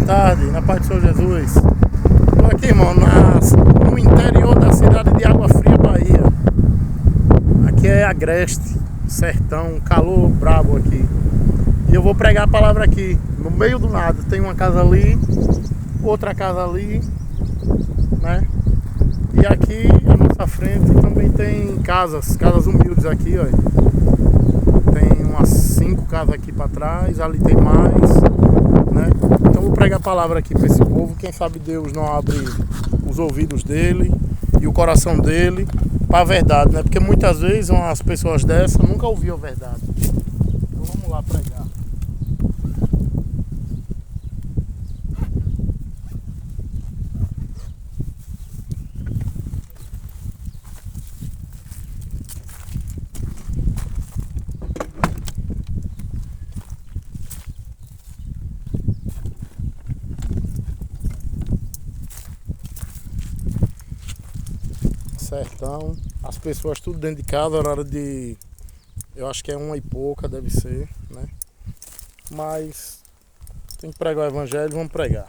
tarde, na paz do Senhor Jesus. Estou aqui, irmão, no interior da cidade de Água Fria, Bahia. Aqui é Agreste, sertão, calor brabo aqui. E eu vou pregar a palavra aqui, no meio do nada. Tem uma casa ali, outra casa ali, né? E aqui, à nossa frente, também tem casas humildes aqui, ó. Tem umas 5 casas aqui para trás, ali tem mais, né? Então vou pregar a palavra aqui para esse povo. Quem sabe Deus não abre os ouvidos dele e o coração dele para a verdade, né? Porque muitas vezes umas pessoas dessas nunca ouviram a verdade. Então vamos lá pregar. Sertão, as pessoas tudo dentro de casa, horário de, eu acho que é 1h pouca, deve ser, né? Mas tem que pregar o evangelho, vamos pregar.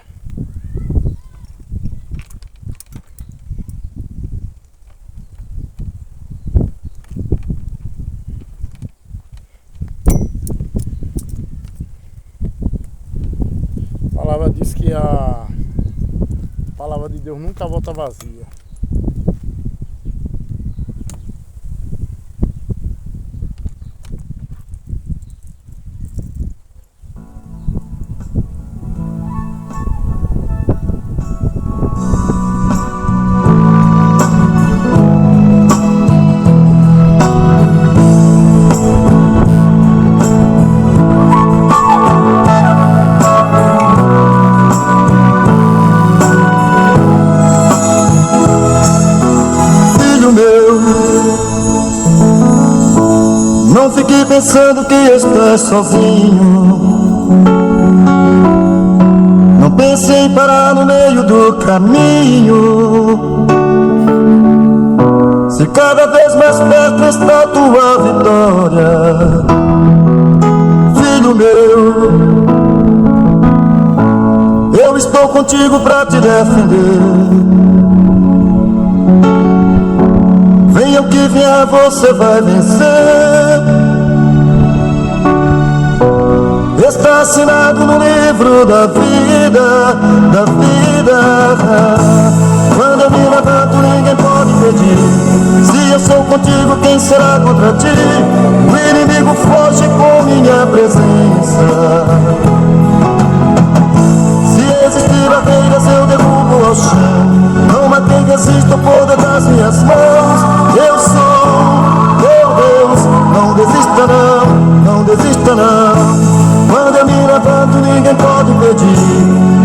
A palavra diz que a palavra de Deus nunca volta vazia. Não fique pensando que estás sozinho. Não pense em parar no meio do caminho. Se cada vez mais perto está a tua vitória, filho meu, eu estou contigo para te defender. Venha o que vier, você vai vencer. Está assinado no livro da vida, da vida. Quando eu me levanto, ninguém pode impedir. Se eu sou contigo, quem será contra ti? O inimigo foge com minha presença. Se existir barreiras, eu derrubo ao chão. Não há quem resista ao poder das minhas mãos. Eu sou teu Deus, não desista não, não desista não. Quando eu me levanto, ninguém pode impedir.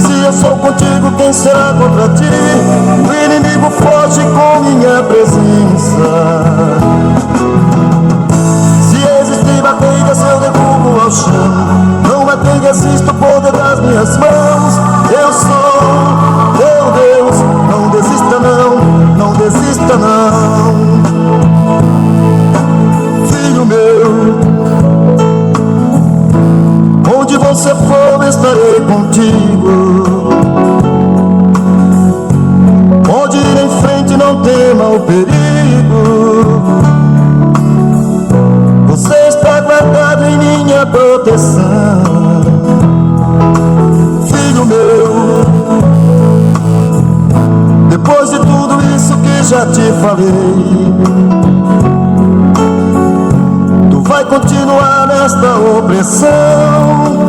Se eu sou contigo, quem será contra ti? O inimigo foge com minha presença. Se existir barreiras, eu derrubo ao chão. Não há quem resista ao poder das minhas mãos. Eu sou teu Deus, não desista não, não desista não. Filho meu, onde você for, estarei contigo. Pode ir em frente, não tema o perigo. Você está guardado em minha proteção. Filho meu, depois de tudo isso que já te falei, tu vai continuar nesta opressão.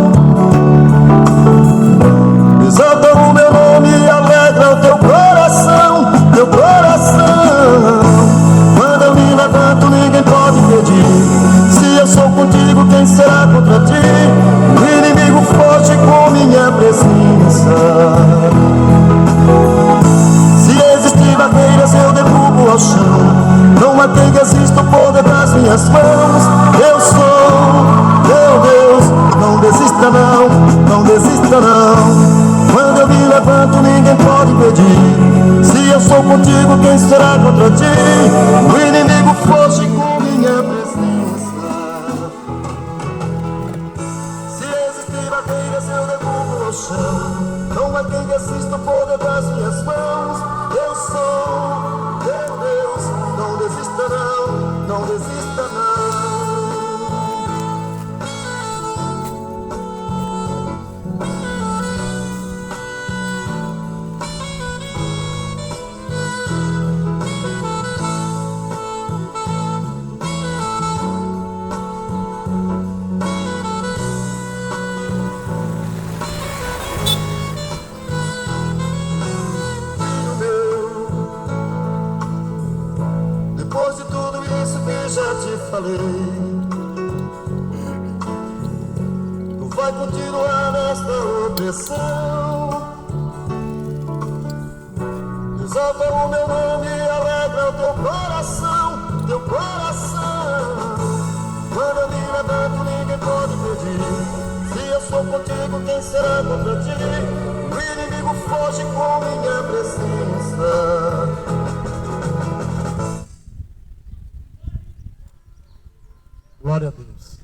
Exalta o meu nome e alegra o teu coração, teu coração. Quando eu me levanto, ninguém pode impedir. Se eu sou contigo, quem será contra ti? O inimigo foge com minha presença. Se existir barreiras, eu derrubo ao chão. Não há quem resista ao poder das minhas mãos. Eu sou teu Deus, não desista não, não desista não. Quando eu me levanto, ninguém pode impedir. Se eu sou contigo, quem será contra ti? O inimigo foge com minha presença. Se existir barreiras, eu derrubo ao chão. Não há quem resista o poder das minhas mãos. Eu sou teu Deus. Não desista não, não desista não. Depois de tudo isso que já te falei, tu vai continuar nesta opressão. Exalta o meu nome e alegra o teu coração, teu coração. Quando eu me levanto ninguém pode impedir. Se eu sou contigo, quem será contra ti? O inimigo foge com minha presença. Glória a Deus.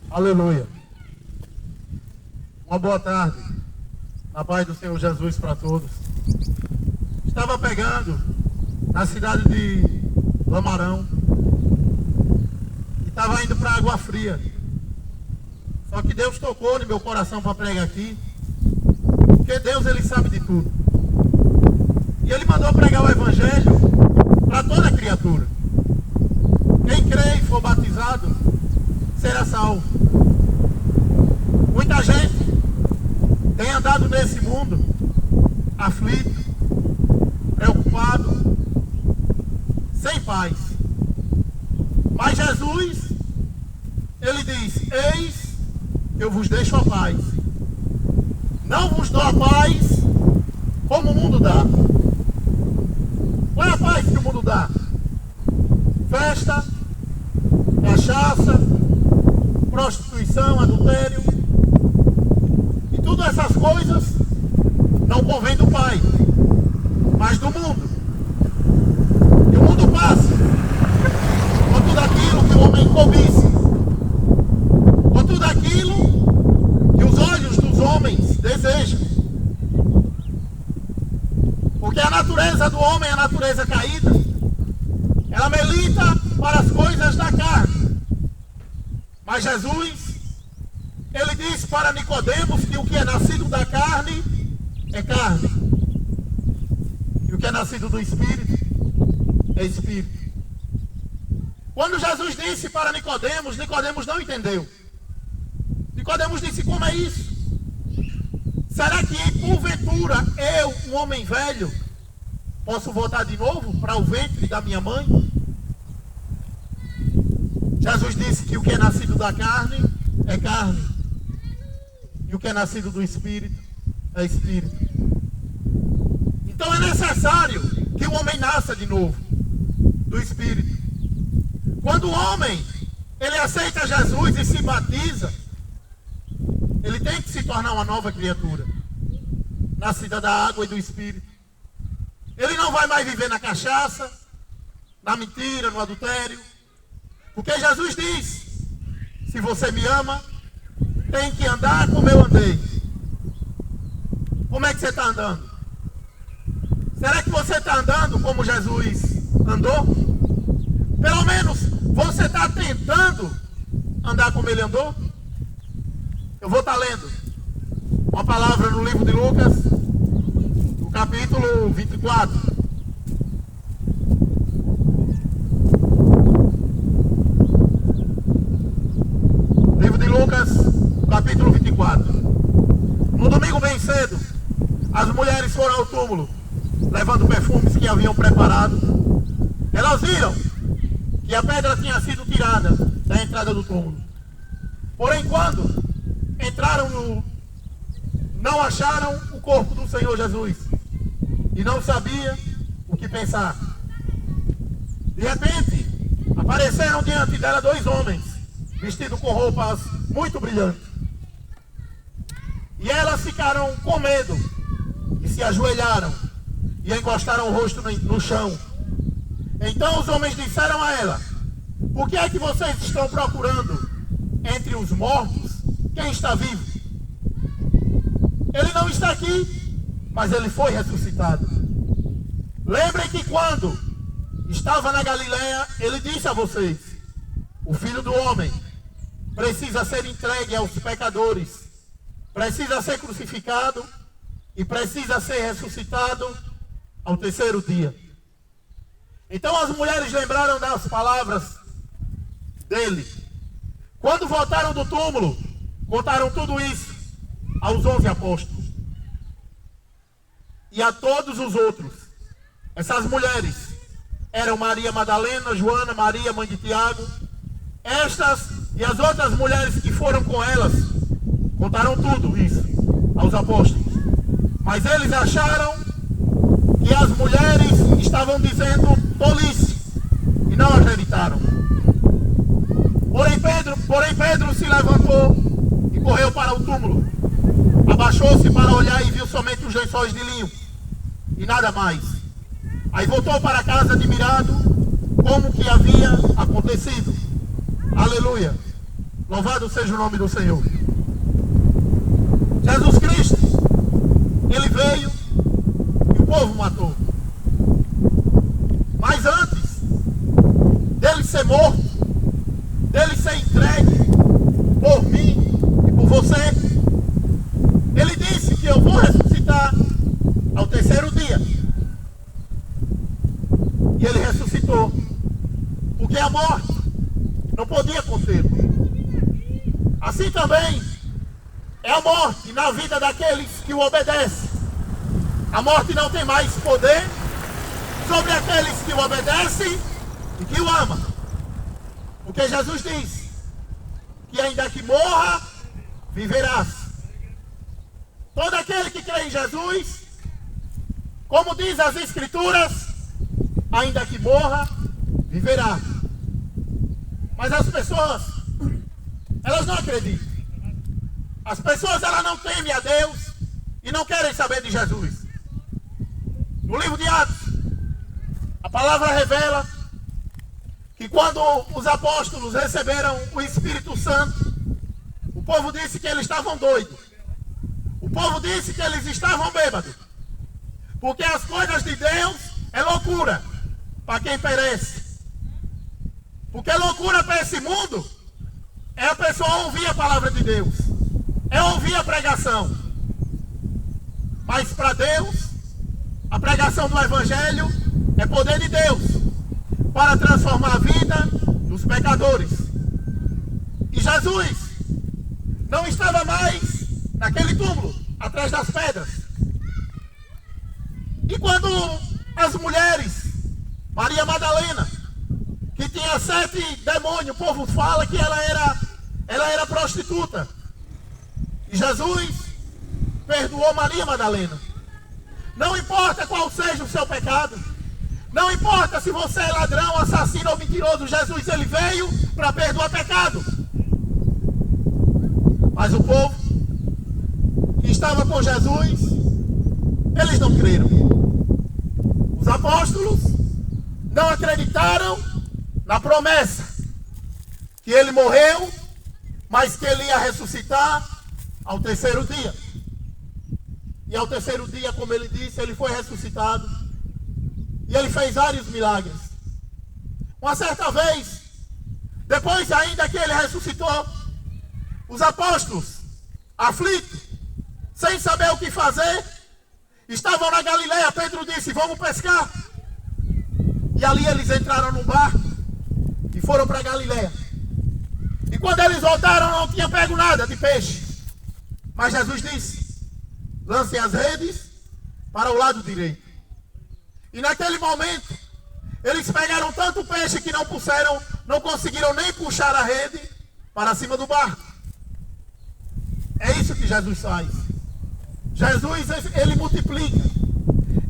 Aleluia. Uma boa tarde. A paz do Senhor Jesus para todos. Estava pegando na cidade de Lamarão e estava indo para Água Fria. Só que Deus tocou no meu coração para pregar aqui, porque Deus, Ele sabe de tudo. E Ele mandou pregar o Evangelho para toda criatura. Quem crê e for batizado será salvo. Muita gente tem andado nesse mundo aflito, preocupado, sem paz. Mas Jesus, Ele diz: eis, eu vos deixo a paz. Não vos dou a paz como o mundo dá. Qual é a paz que o mundo dá? Festa, cachaça, prostituição, adultério. E todas essas coisas não convém do Pai, mas do mundo. E o mundo passa com tudo aquilo que o homem cobiça, com tudo aquilo que os olhos dos homens desejam. Porque a natureza do homem é a natureza caída. Ela milita para as coisas da carne. Mas Jesus, Ele disse para Nicodemos que o que é nascido da carne é carne. E o que é nascido do Espírito é Espírito. Quando Jesus disse para Nicodemos, Nicodemos não entendeu. Nicodemos disse: como é isso? Será que porventura eu, um homem velho, posso voltar de novo para o ventre da minha mãe? Jesus disse que o que é nascido da carne é carne. E o que é nascido do Espírito é Espírito. Então é necessário que o homem nasça de novo do Espírito. Quando o homem, ele aceita Jesus e se batiza, ele tem que se tornar uma nova criatura, nascida da água e do Espírito. Ele não vai mais viver na cachaça, na mentira, no adultério. Porque Jesus diz: se você me ama, tem que andar como eu andei. Como é que você está andando? Será que você está andando como Jesus andou? Pelo menos você está tentando andar como Ele andou? Eu vou estar lendo uma palavra no livro de Lucas, no capítulo 24. Livro de Lucas, capítulo 24. No domingo bem cedo, as mulheres foram ao túmulo, levando perfumes que haviam preparado. Elas viram que a pedra tinha sido tirada da entrada do túmulo. Porém, quando entraram não acharam o corpo do Senhor Jesus e não sabia o que pensar. De repente, apareceram diante dela dois homens, vestidos com roupas muito brilhantes. E elas ficaram com medo e se ajoelharam e encostaram o rosto no chão. Então os homens disseram a ela: por que é que vocês estão procurando entre os mortos quem está vivo? Ele não está aqui, mas ele foi ressuscitado. Lembrem que quando estava na Galileia, ele disse a vocês: o Filho do Homem precisa ser entregue aos pecadores, precisa ser crucificado e precisa ser ressuscitado ao terceiro dia. Então as mulheres lembraram das palavras dele. Quando voltaram do túmulo, contaram tudo isso aos 11 apóstolos e a todos os outros. Essas mulheres eram Maria Madalena, Joana, Maria, mãe de Tiago. Estas e as outras mulheres que foram com elas contaram tudo isso aos apóstolos. Mas eles acharam que as mulheres estavam dizendo tolice e não acreditaram. Porém Pedro se levantou e correu para o túmulo. Abaixou-se para olhar e viu somente os lençóis de linho e nada mais. Aí voltou para casa admirado como que havia acontecido. Aleluia! Louvado seja o nome do Senhor. Jesus Cristo, ele veio e o povo matou. Mas antes dele ser morto, dele ser entregue por mim e por você, ele disse que eu vou ressuscitar ao terceiro dia. E ele ressuscitou, porque a morte não podia contê-lo. Assim também é a morte na vida daqueles que o obedecem. A morte não tem mais poder sobre aqueles que o obedecem e que o amam. Porque Jesus disse que ainda que morra, viverás. Todo aquele que crê em Jesus, como diz as Escrituras, ainda que morra, viverá. Mas as pessoas, elas não acreditam. As pessoas, elas não temem a Deus e não querem saber de Jesus. No livro de Atos, a palavra revela que quando os apóstolos receberam o Espírito Santo, o povo disse que eles estavam doidos. O povo disse que eles estavam bêbados. Porque as coisas de Deus é loucura para quem perece. Porque loucura para esse mundo é a pessoa ouvir a palavra de Deus, é ouvir a pregação. Mas para Deus, a pregação do Evangelho é poder de Deus para transformar a vida dos pecadores. E Jesus não estava mais naquele túmulo, atrás das pedras. E quando as mulheres, Maria Madalena, que tinha 7 demônios, o povo fala que ela era prostituta. E Jesus perdoou Maria Madalena. Não importa qual seja o seu pecado, não importa se você é ladrão, assassino ou mentiroso, Jesus, ele veio para perdoar pecado. Mas o povo que estava com Jesus, eles não creram. Os apóstolos não acreditaram na promessa que ele morreu, mas que ele ia ressuscitar ao terceiro dia. E ao terceiro dia, como ele disse, ele foi ressuscitado. E ele fez vários milagres. Uma certa vez, depois ainda que ele ressuscitou, os apóstolos, aflitos, sem saber o que fazer, estavam na Galileia. Pedro disse: vamos pescar. E ali eles entraram no barco e foram para Galileia. E quando eles voltaram, não tinha pego nada de peixe. Mas Jesus disse: lancem as redes para o lado direito. E naquele momento, eles pegaram tanto peixe que não conseguiram nem puxar a rede para cima do barco. É isso que Jesus faz. Jesus, ele multiplica.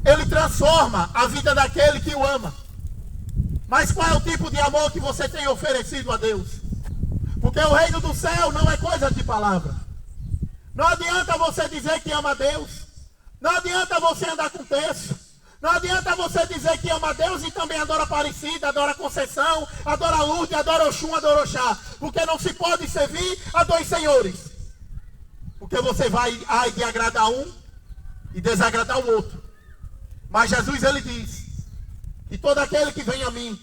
Ele transforma a vida daquele que o ama. Mas qual é o tipo de amor que você tem oferecido a Deus? Porque o reino do céu não é coisa de palavra. Não adianta você dizer que ama a Deus. Não adianta você andar com terço. Não adianta você dizer que ama a Deus e também adora Aparecida, adora Conceição, adora Lourdes, adora Oxum, adora Oxá. Porque não se pode servir a dois senhores. Porque você vai de agradar um e desagradar o outro. Mas Jesus, ele diz que todo aquele que vem a mim,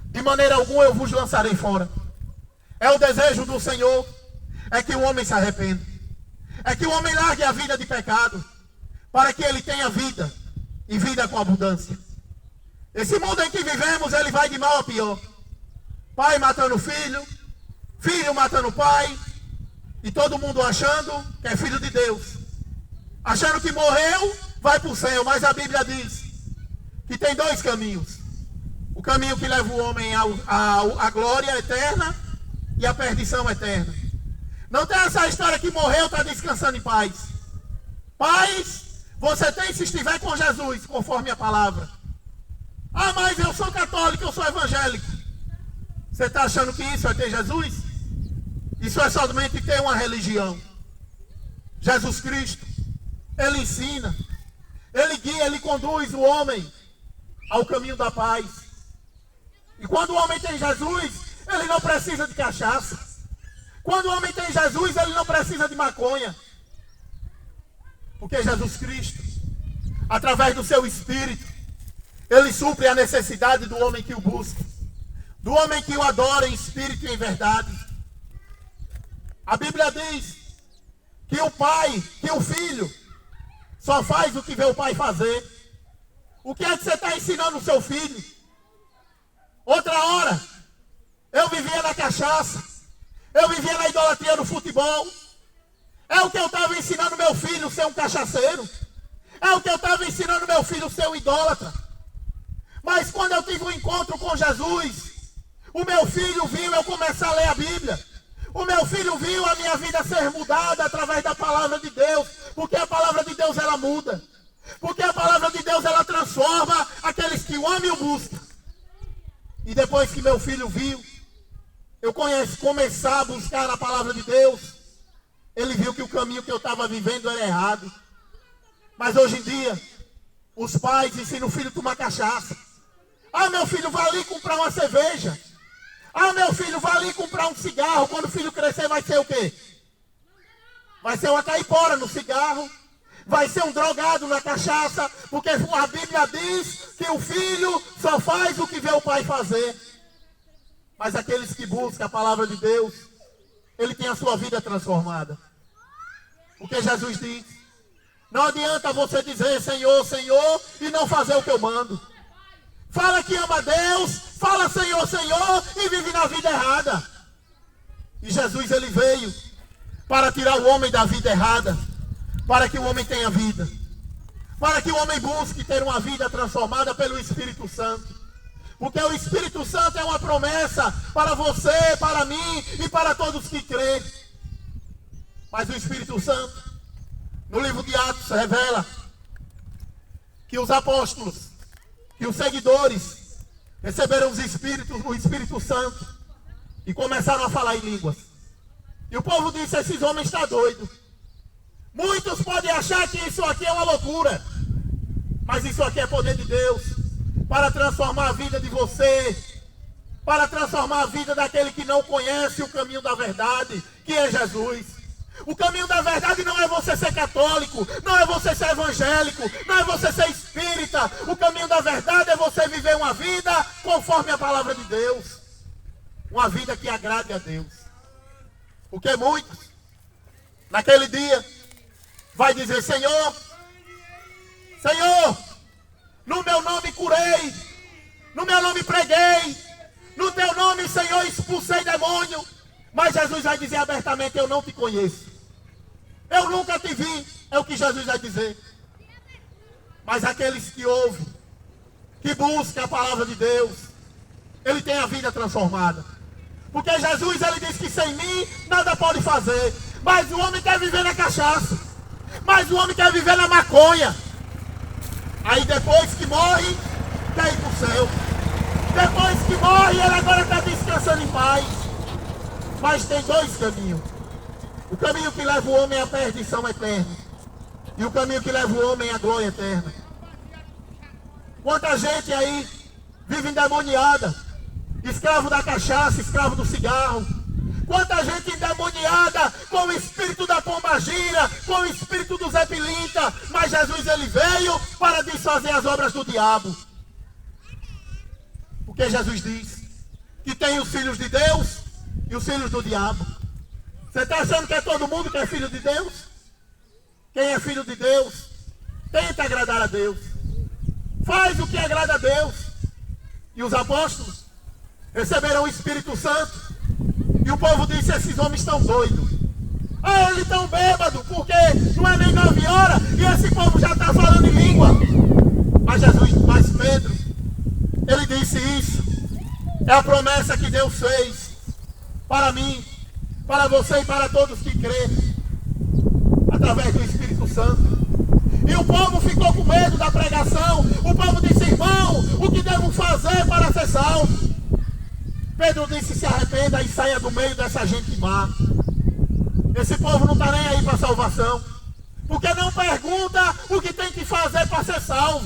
de maneira alguma eu vos lançarei fora. É o desejo do Senhor, é que o homem se arrependa. É que o homem largue a vida de pecado, para que ele tenha vida, e vida com abundância. Esse mundo em que vivemos, ele vai de mal a pior. Pai matando filho, filho matando pai, e todo mundo achando que é filho de Deus. Achando que morreu, vai para o céu, mas a Bíblia diz que tem dois caminhos. O caminho que leva o homem à glória eterna e à perdição eterna. Não tem essa história que morreu, está descansando em paz. Paz, você tem se estiver com Jesus, conforme a palavra. Ah, mas eu sou católico, eu sou evangélico. Você está achando que isso é ter Jesus? Isso é somente ter uma religião. Jesus Cristo, ele ensina, ele guia, ele conduz o homem ao caminho da paz. E quando o homem tem Jesus, ele não precisa de cachaça. Quando o homem tem Jesus, ele não precisa de maconha. Porque Jesus Cristo, através do seu Espírito, ele supre a necessidade do homem que o busca, do homem que o adora em espírito e em verdade. A Bíblia diz que o pai, que o filho, só faz o que vê o pai fazer. O que é que você está ensinando o seu filho? Outra hora, eu vivia na cachaça, eu vivia na idolatria do futebol. É o que eu estava ensinando meu filho ser um cachaceiro. É o que eu estava ensinando meu filho ser um idólatra. Mas quando eu tive um encontro com Jesus, o meu filho viu eu começar a ler a Bíblia. O meu filho viu a minha vida ser mudada através da palavra de Deus. Porque a palavra de Deus, ela muda. Porque a palavra de Deus, ela transforma aqueles que o amam e o buscam. E depois que meu filho viu eu começar a buscar a palavra de Deus, ele viu que o caminho que eu estava vivendo era errado. Mas hoje em dia, os pais ensinam o filho a tomar cachaça. Ah, meu filho, vai ali comprar uma cerveja. Ah, meu filho, vai ali comprar um cigarro. Quando o filho crescer, vai ser o quê? Vai ser uma caipora no cigarro. Vai ser um drogado na cachaça. Porque a Bíblia diz que o filho só faz o que vê o pai fazer. Mas aqueles que buscam a palavra de Deus, ele tem a sua vida transformada. Porque Jesus diz, não adianta você dizer Senhor, Senhor, e não fazer o que eu mando. Fala que ama Deus, fala Senhor, Senhor, e vive na vida errada. E Jesus, ele veio para tirar o homem da vida errada, para que o homem tenha vida, para que o homem busque ter uma vida transformada pelo Espírito Santo. Porque o Espírito Santo é uma promessa para você, para mim e para todos que crêem. Mas o Espírito Santo, no livro de Atos, revela que os apóstolos, que os seguidores, receberam o Espírito Santo e começaram a falar em línguas. E o povo disse, esses homens estão doidos. Muitos podem achar que isso aqui é uma loucura, mas isso aqui é poder de Deus, para transformar a vida de você, para transformar a vida daquele que não conhece o caminho da verdade, que é Jesus. O caminho da verdade não é você ser católico, não é você ser evangélico, não é você ser espírita. O caminho da verdade é você viver uma vida conforme a palavra de Deus. Uma vida que agrade a Deus. Porque muitos, naquele dia, vai dizer, Senhor, Senhor, no meu nome curei, no meu nome preguei, no teu nome, Senhor, expulsei demônio. Mas Jesus vai dizer abertamente, eu não te conheço. Eu nunca te vi, é o que Jesus vai dizer. Mas aqueles que ouvem, que buscam a palavra de Deus, ele tem a vida transformada. Porque Jesus, ele diz que sem mim nada pode fazer. Mas o homem quer viver na cachaça. Mas o homem quer viver na maconha. Aí depois que morre, quer ir para o céu. Depois que morre, ele agora está descansando em paz. Mas tem dois caminhos. O caminho que leva o homem à perdição eterna. E o caminho que leva o homem à glória eterna. Quanta gente aí vive endemoniada. Escravo da cachaça, escravo do cigarro. Quanta gente endemoniada com o espírito da pombagira, com o espírito do Zé Pilintra. Mas Jesus, ele veio para desfazer as obras do diabo. Porque Jesus diz que tem os filhos de Deus e os filhos do diabo. Você está achando que é todo mundo que é filho de Deus? Quem é filho de Deus tenta agradar a Deus, faz o que agrada a Deus. E os apóstolos receberam o Espírito Santo. E o povo disse: esses homens estão doidos. Ah, eles estão bêbados, porque não é nem 9 horas e esse povo já está falando em língua. Mas Pedro, ele disse isso. É a promessa que Deus fez para mim, para você e para todos que crêem, através do Espírito Santo. E o povo ficou com medo da pregação. O povo disse: irmão, o que devo fazer para ser salvo? Pedro disse: se arrependa e saia do meio dessa gente má. Esse povo não está nem aí para salvação, porque não pergunta o que tem que fazer para ser salvo.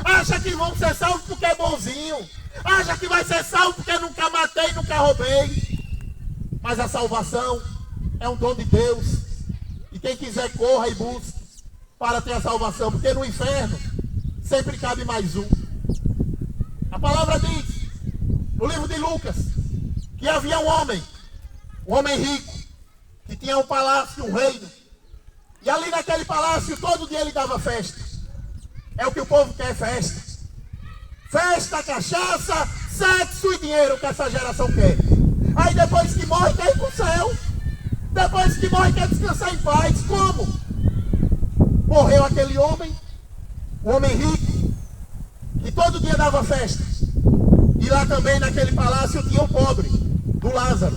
Acha que vão ser salvos porque é bonzinho. Acha que vai ser salvo porque nunca matei, nunca roubei. Mas a salvação é um dom de Deus. E quem quiser corra e busque para ter a salvação, porque no inferno sempre cabe mais um. A palavra diz, no livro de Lucas, que havia um homem rico, que tinha um palácio, um reino. E ali naquele palácio, todo dia ele dava festa. É o que o povo quer, festa. Festa, cachaça, sexo e dinheiro que essa geração quer. Aí depois que morre, quer ir para o céu. Depois que morre, quer descansar em paz. Como? Morreu aquele homem, um homem rico, que todo dia dava festa. E lá também naquele palácio tinha um pobre, do Lázaro.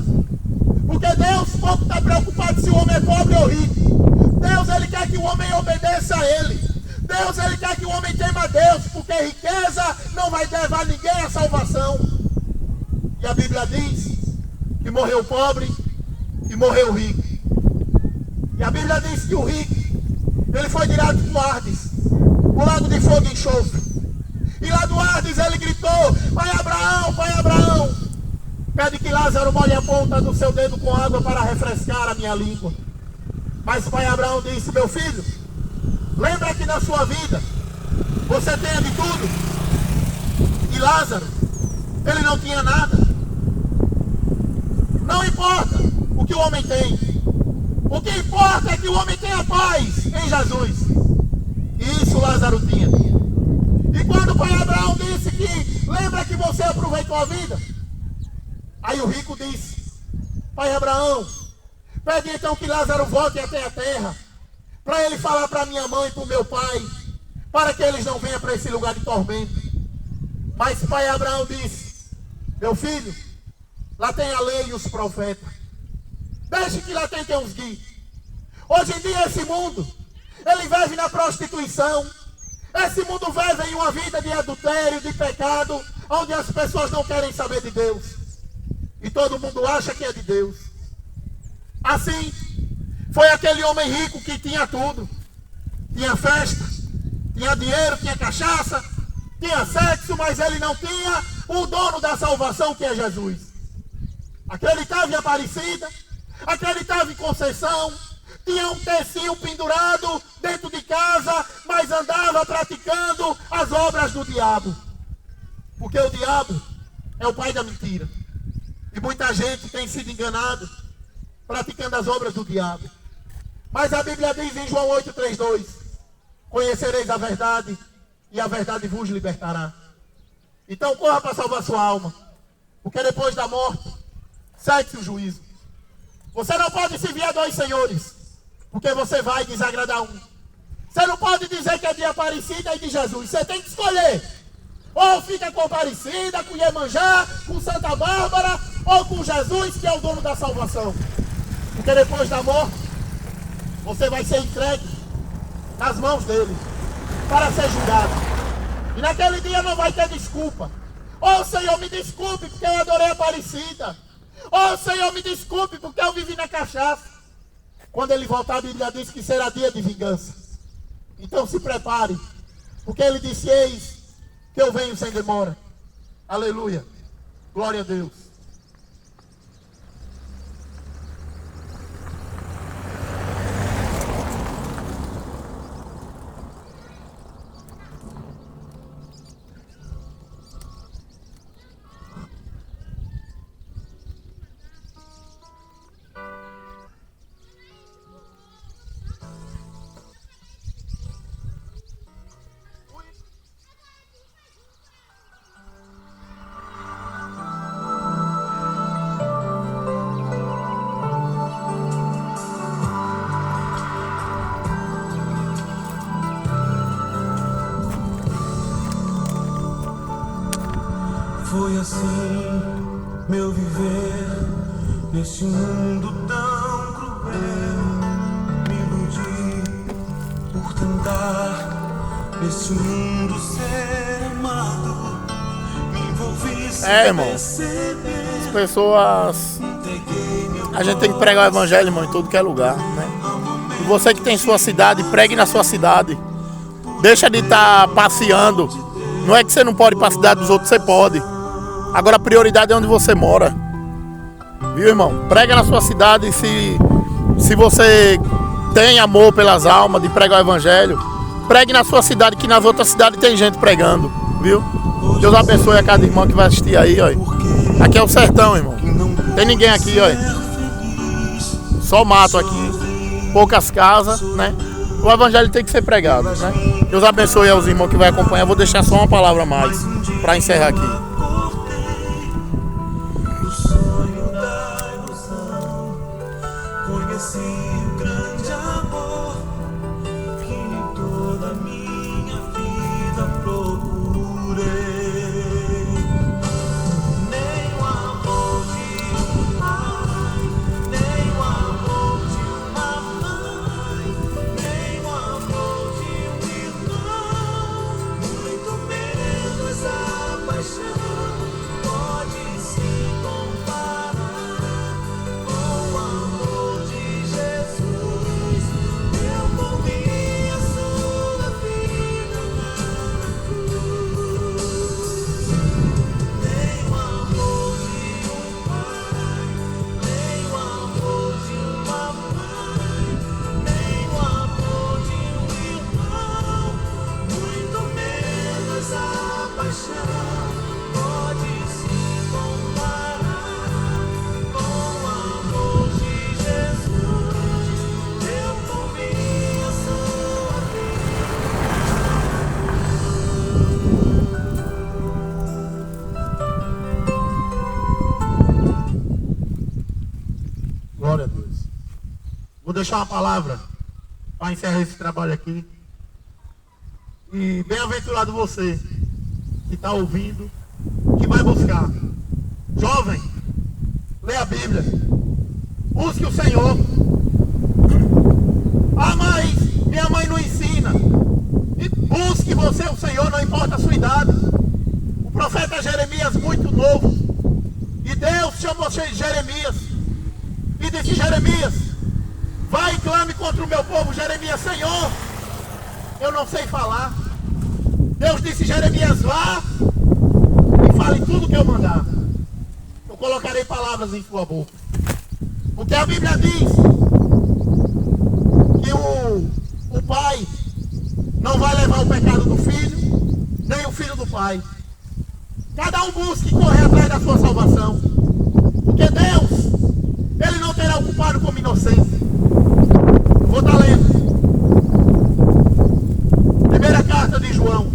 Porque Deus pouco está preocupado se o homem é pobre ou rico. Deus, ele quer que o homem obedeça a ele. Deus, ele quer que o homem tema a Deus, porque riqueza não vai levar ninguém à salvação. E a Bíblia diz que morreu o pobre e morreu o rico. E a Bíblia diz que o rico, ele foi direto para o Hades, o lago de fogo e enxofre. E lá do Hades ele gritou: Pai Abraão, pede que Lázaro molhe a ponta do seu dedo com água para refrescar a minha língua. Mas o pai Abraão disse: meu filho, lembra que na sua vida você tenha de tudo. E Lázaro, ele não tinha nada. Não importa o que o homem tem. O que importa é que o homem tenha paz em Jesus. E isso Lázaro tinha. E quando o pai Abraão disse que lembra que você aproveitou a vida, aí o rico disse: pai Abraão, pede então que Lázaro volte até a terra, para ele falar para minha mãe e para o meu pai, para que eles não venham para esse lugar de tormento. Mas pai Abraão disse: meu filho, lá tem a lei e os profetas. Deixe que lá tem quem os guie. Hoje em dia esse mundo, ele vive na prostituição. Esse mundo vive em uma vida de adultério, de pecado, onde as pessoas não querem saber de Deus. E todo mundo acha que é de Deus. Assim, foi aquele homem rico que tinha tudo. Tinha festa, tinha dinheiro, tinha cachaça, tinha sexo, mas ele não tinha o dono da salvação, que é Jesus. Acreditava em Aparecida, acreditava em Conceição, tinha um tecinho pendurado dentro de casa, mas andava praticando as obras do diabo. Porque o diabo é o pai da mentira. E muita gente tem sido enganado praticando as obras do diabo. Mas a Bíblia diz em João 8,32: conhecereis a verdade e a verdade vos libertará. Então corra para salvar sua alma, porque depois da morte segue-se o juízo. Você não pode servir a dois senhores, porque você vai desagradar um. Você não pode dizer que é de Aparecida e de Jesus. Você tem que escolher. Ou fica com Aparecida, com Iemanjá, com Santa Bárbara, ou com Jesus, que é o dono da salvação. Porque depois da morte, você vai ser entregue nas mãos dele, para ser julgado. E naquele dia não vai ter desculpa. Ô Senhor, me desculpe porque eu adorei Aparecida. Ô Senhor, me desculpe porque eu vivi na cachaça. Quando ele voltar, a Bíblia diz que será dia de vingança. Então se prepare, porque ele disse: eis que eu venho sem demora. Aleluia, glória a Deus. Foi assim meu viver nesse mundo tão cruel. Me iludi por tentar nesse mundo ser amado. Me envolvi sem irmão. perceber. As pessoas... A gente tem que pregar o evangelho, irmão, em todo que é lugar, né? E você que tem sua cidade, pregue na sua cidade. Deixa de estar passeando. Não é que você não pode ir para a cidade dos outros, você pode. Agora a prioridade é onde você mora. Viu, irmão? Prega na sua cidade. Se você tem amor pelas almas de pregar o evangelho, pregue na sua cidade, que nas outras cidades tem gente pregando. Viu? Deus abençoe a cada irmão que vai assistir aí, ó. Aqui é o sertão, irmão. Tem ninguém aqui, ó. Só mato aqui. Poucas casas, né? O evangelho tem que ser pregado, né? Deus abençoe aos irmãos que vai acompanhar. Vou deixar só uma palavra a mais para encerrar aqui. Conheci o grande amor que em toda a minha vida procurei. Nem o amor de um pai, nem o amor de uma mãe, nem o amor de um irmão, muito menos a paixão pode se comparar com o amor de Jesus. Eu morri a sua vida na cruz. Nem o amor de um pai, nem o amor de uma mãe, nem o amor de um irmão, muito menos a paixão pode se comparar com o amor de Jesus. Eu morri a sua Glória a Deus. Vou deixar uma palavra para encerrar esse trabalho aqui. E bem-aventurado você que está ouvindo, que vai buscar. Jovem, lê a Bíblia. Busque o Senhor. Ah, mas minha mãe não ensina. E busque você o Senhor, não importa a sua idade. O profeta Jeremias, muito novo. E Deus chamou Jeremias e disse: Jeremias, vai e clame contra o meu povo. Jeremias: Senhor, eu não sei falar. Deus disse: Jeremias, vá e fale tudo que eu mandar. Eu colocarei palavras em sua boca. Porque a Bíblia diz que o pai não vai levar o pecado do filho, nem o filho do pai. Cada um busque correr atrás da sua salvação. Porque Deus, Ele não terá ocupado como inocente. Vou estar lendo. Primeira carta de João,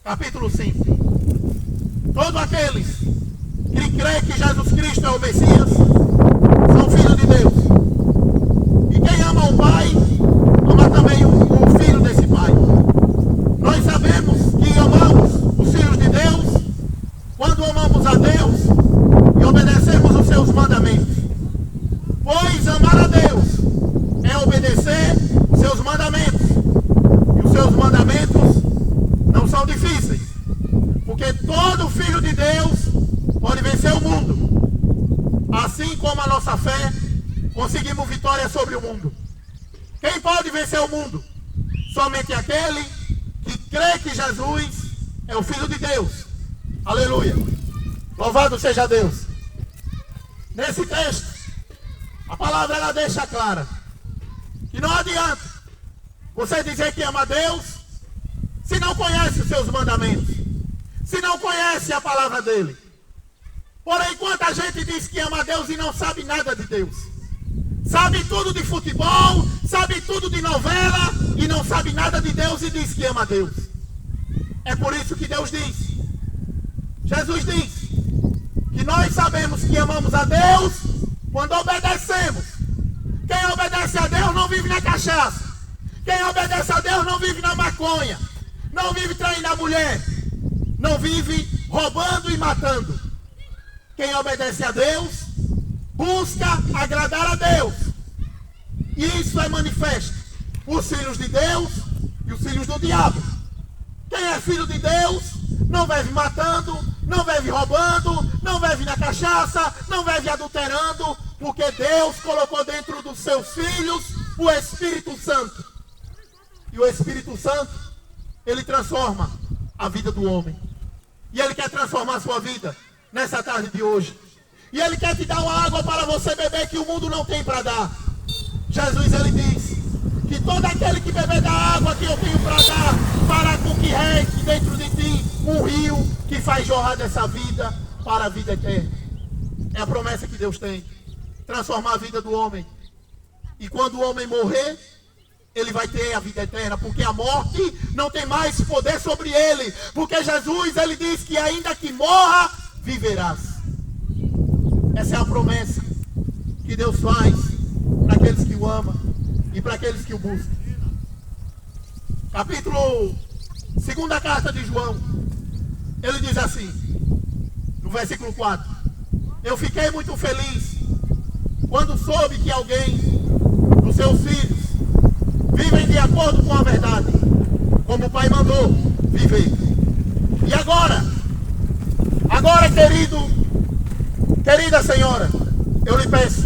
capítulo 5. Todos aqueles que creem que Jesus Cristo é o Messias são filhos de Deus. E quem ama o Pai, ama também o Filho desse Pai. Nós sabemos que amamos os filhos de Deus quando amamos a Deus e obedecemos os seus mandamentos. Pois amar a Deus é obedecer os seus mandamentos. E os seus mandamentos não são difíceis. Porque todo filho de Deus pode vencer o mundo. Assim como a nossa fé, conseguimos vitória sobre o mundo. Quem pode vencer o mundo? Somente aquele que crê que Jesus é o Filho de Deus. Aleluia. Louvado seja Deus. Nesse texto, a palavra ela deixa clara que não adianta você dizer que ama a Deus se não conhece os seus mandamentos, se não conhece a palavra dele. Porém, quanta gente diz que ama a Deus e não sabe nada de Deus. Sabe tudo de futebol, sabe tudo de novela e não sabe nada de Deus e diz que ama a Deus. É por isso que Deus diz, Jesus diz, que nós sabemos que amamos a Deus quando obedecemos. Quem obedece a Deus não vive na cachaça. Quem obedece a Deus não vive na maconha. Não vive traindo a mulher. Não vive roubando e matando. Quem obedece a Deus busca agradar a Deus. E isso é manifesto. Os filhos de Deus e os filhos do diabo. Quem é filho de Deus não vive matando, não vive roubando, não vive na cachaça, não vive adulterando, porque Deus colocou dentro dos seus filhos o Espírito Santo. E o Espírito Santo, ele transforma a vida do homem. E ele quer transformar a sua vida nessa tarde de hoje. E ele quer te dar uma água para você beber que o mundo não tem para dar. Jesus, ele diz que todo aquele que beber da água que eu tenho para dar, fará com que regue dentro de ti um rio que faz jorrar dessa vida para a vida eterna. É a promessa que Deus tem. Transformar a vida do homem. E quando o homem morrer, ele vai ter a vida eterna, porque a morte não tem mais poder sobre ele. Porque Jesus, ele diz que ainda que morra, viverás. Essa é a promessa que Deus faz para aqueles que o amam e para aqueles que o buscam. Capítulo 2ª carta de João, ele diz assim, no versículo 4: eu fiquei muito feliz quando soube que alguém dos seus filhos vivem de acordo com a verdade, como o Pai mandou viver. E agora, querida senhora, eu lhe peço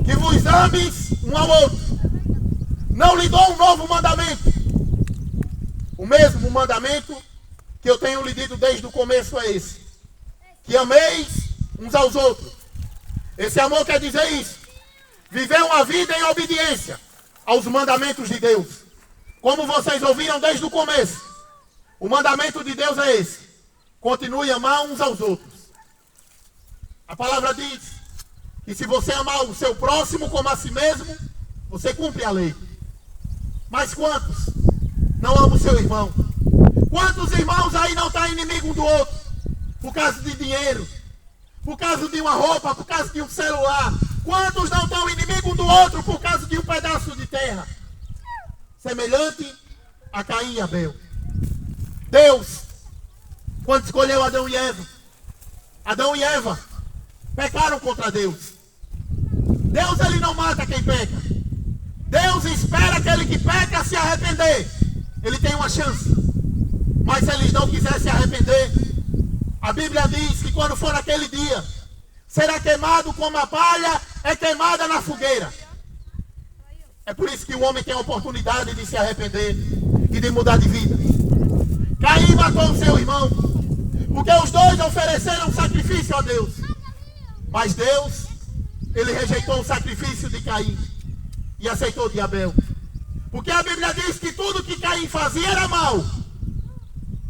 que vos ames um ao outro. Não lhe dou um novo mandamento. O mesmo mandamento que eu tenho lhe dito desde o começo é esse: que ameis uns aos outros. Esse amor quer dizer isso: viver uma vida em obediência aos mandamentos de Deus. Como vocês ouviram desde o começo, o mandamento de Deus é esse: continue a amar uns aos outros. A palavra diz que se você amar o seu próximo como a si mesmo, você cumpre a lei. Mas quantos não amam o seu irmão? Quantos irmãos aí não estão inimigo um do outro? Por causa de dinheiro, por causa de uma roupa, por causa de um celular. Quantos não estão inimigo um do outro por causa de um pedaço de terra? Semelhante a Caim e Abel. Deus, quando escolheu Adão e Eva pecaram contra Deus. Deus, ele não mata quem peca. Deus espera aquele que peca se arrepender. Ele tem uma chance. Mas se eles não quiserem se arrepender, a Bíblia diz que quando for aquele dia, será queimado como a palha é queimada na fogueira. É por isso que o homem tem a oportunidade de se arrepender e de mudar de vida. Caim matou o seu irmão, porque os dois ofereceram sacrifício a Deus. Mas Deus, ele rejeitou o sacrifício de Caim e aceitou de Abel. Porque a Bíblia diz que tudo que Caim fazia era mal.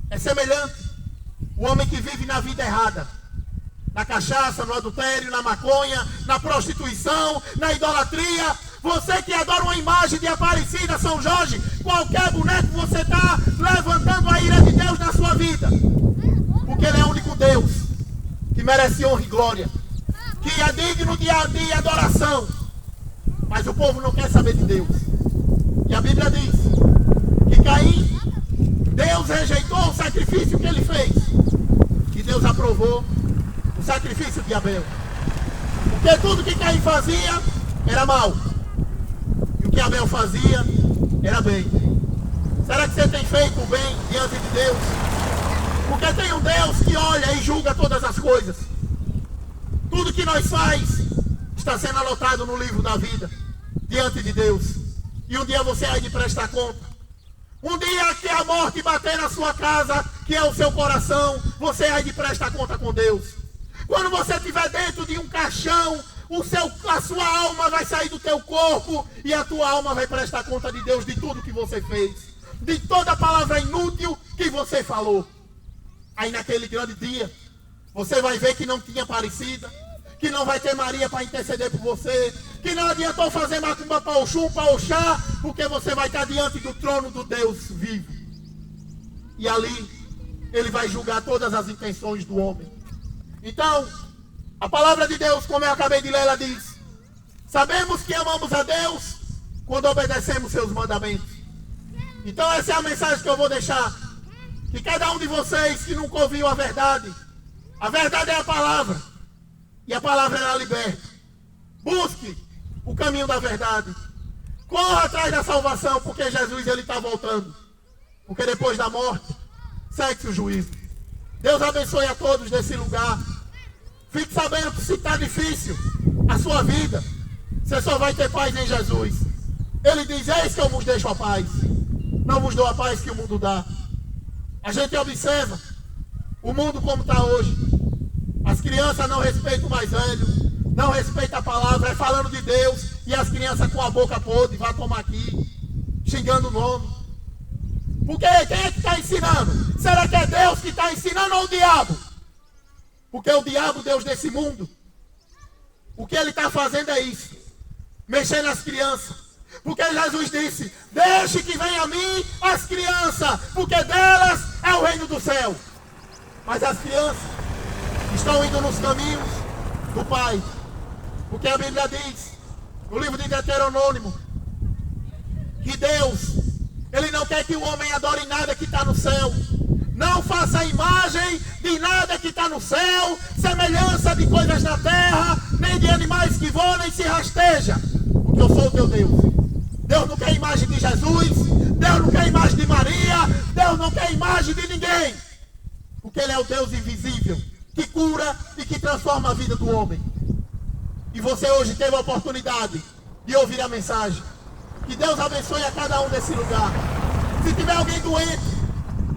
É semelhante o homem que vive na vida errada, na cachaça, no adultério, na maconha, na prostituição, na idolatria. Você que adora uma imagem de Aparecida, São Jorge, qualquer boneco, você está levantando a ira de Deus na sua vida. Porque ele é o único Deus que merece honra e glória, que é digno de adoração. Mas o povo não quer saber de Deus. E a Bíblia diz que Caim, Deus rejeitou o sacrifício que ele fez, e Deus aprovou o sacrifício de Abel. Porque tudo que Caim fazia era mal, e o que Abel fazia era bem. Será que você tem feito o bem diante de Deus? Porque tem um Deus que olha e julga todas as coisas. Tudo que nós faz está sendo anotado no livro da vida, diante de Deus. E um dia você há de prestar conta. Um dia que a morte bater na sua casa, que é o seu coração, você há de prestar conta com Deus. Quando você estiver dentro de um caixão, a sua alma vai sair do teu corpo e a tua alma vai prestar conta de Deus de tudo que você fez, de toda palavra inútil que você falou. Aí naquele grande dia, você vai ver que não tinha Aparecida, que não vai ter Maria para interceder por você, que não adiantou fazer macumba para Oxum, para Oxá, porque você vai estar diante do trono do Deus vivo. E ali, ele vai julgar todas as intenções do homem. Então, a palavra de Deus, como eu acabei de ler, ela diz: sabemos que amamos a Deus quando obedecemos seus mandamentos. Então essa é a mensagem que eu vou deixar Que cada um de vocês que nunca ouviu a verdade é a palavra. E a palavra ela liberta. Busque o caminho da verdade. Corra atrás da salvação, porque Jesus ele está voltando. Porque depois da morte, segue-se o juízo. Deus abençoe a todos nesse lugar. Fique sabendo que se está difícil a sua vida, você só vai ter paz em Jesus. Ele diz, eis que eu vos deixo a paz. Não vos dou a paz que o mundo dá. A gente observa o mundo como está hoje. As crianças não respeitam o mais velho, não respeitam a palavra, é falando de Deus, e as crianças com a boca podre, vai tomar aqui, xingando o nome. Porque quem é que está ensinando? Será que é Deus que está ensinando ou o diabo? Porque o diabo, Deus desse mundo, o que ele está fazendo é isso, mexer nas crianças. Porque Jesus disse, deixe que venha a mim as crianças, porque delas é o reino do céu. Mas as crianças estão indo nos caminhos do Pai. Porque a Bíblia diz, no livro de Deuteronômio, que Deus, Ele não quer que o homem adore nada que está no céu. Não faça imagem de nada que está no céu, semelhança de coisas na terra, nem de animais que voam, nem se rasteja. Porque eu sou o teu Deus. Deus não quer imagem de Jesus, Deus não quer imagem de Maria, Deus não quer imagem de ninguém. Porque Ele é o Deus invisível, que cura e que transforma a vida do homem. E você hoje teve a oportunidade de ouvir a mensagem. Que Deus abençoe a cada um desse lugar. Se tiver alguém doente,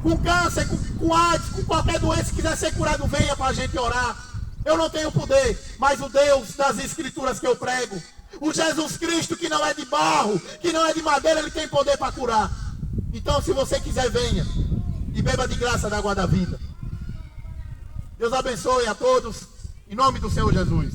com câncer, com AIDS, com qualquer doença que quiser ser curado, venha para a gente orar. Eu não tenho poder, mas o Deus das Escrituras que eu prego, o Jesus Cristo que não é de barro, que não é de madeira, Ele tem poder para curar. Então se você quiser, venha e beba de graça da água da vida. Deus abençoe a todos, em nome do Senhor Jesus.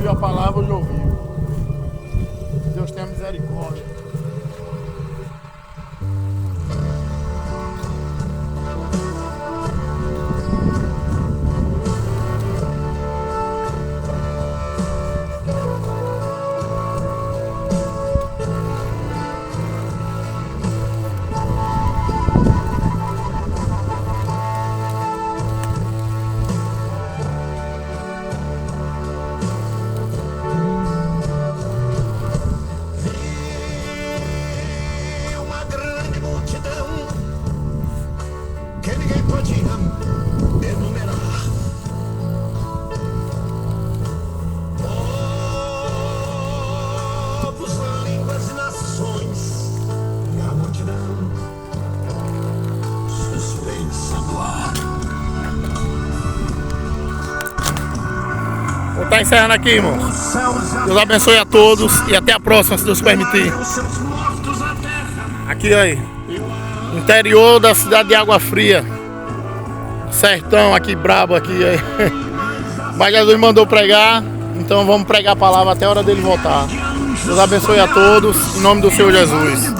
A palavra hoje ouviu. Deus tenha misericórdia. Vou estar encerrando aqui, irmãos. Deus abençoe a todos e até a próxima, se Deus permitir. Aqui aí, interior da cidade de Água Fria, sertão aqui brabo aqui aí. Mas Jesus mandou pregar, então vamos pregar a palavra até a hora dele voltar. Deus abençoe a todos, em nome do Senhor Jesus.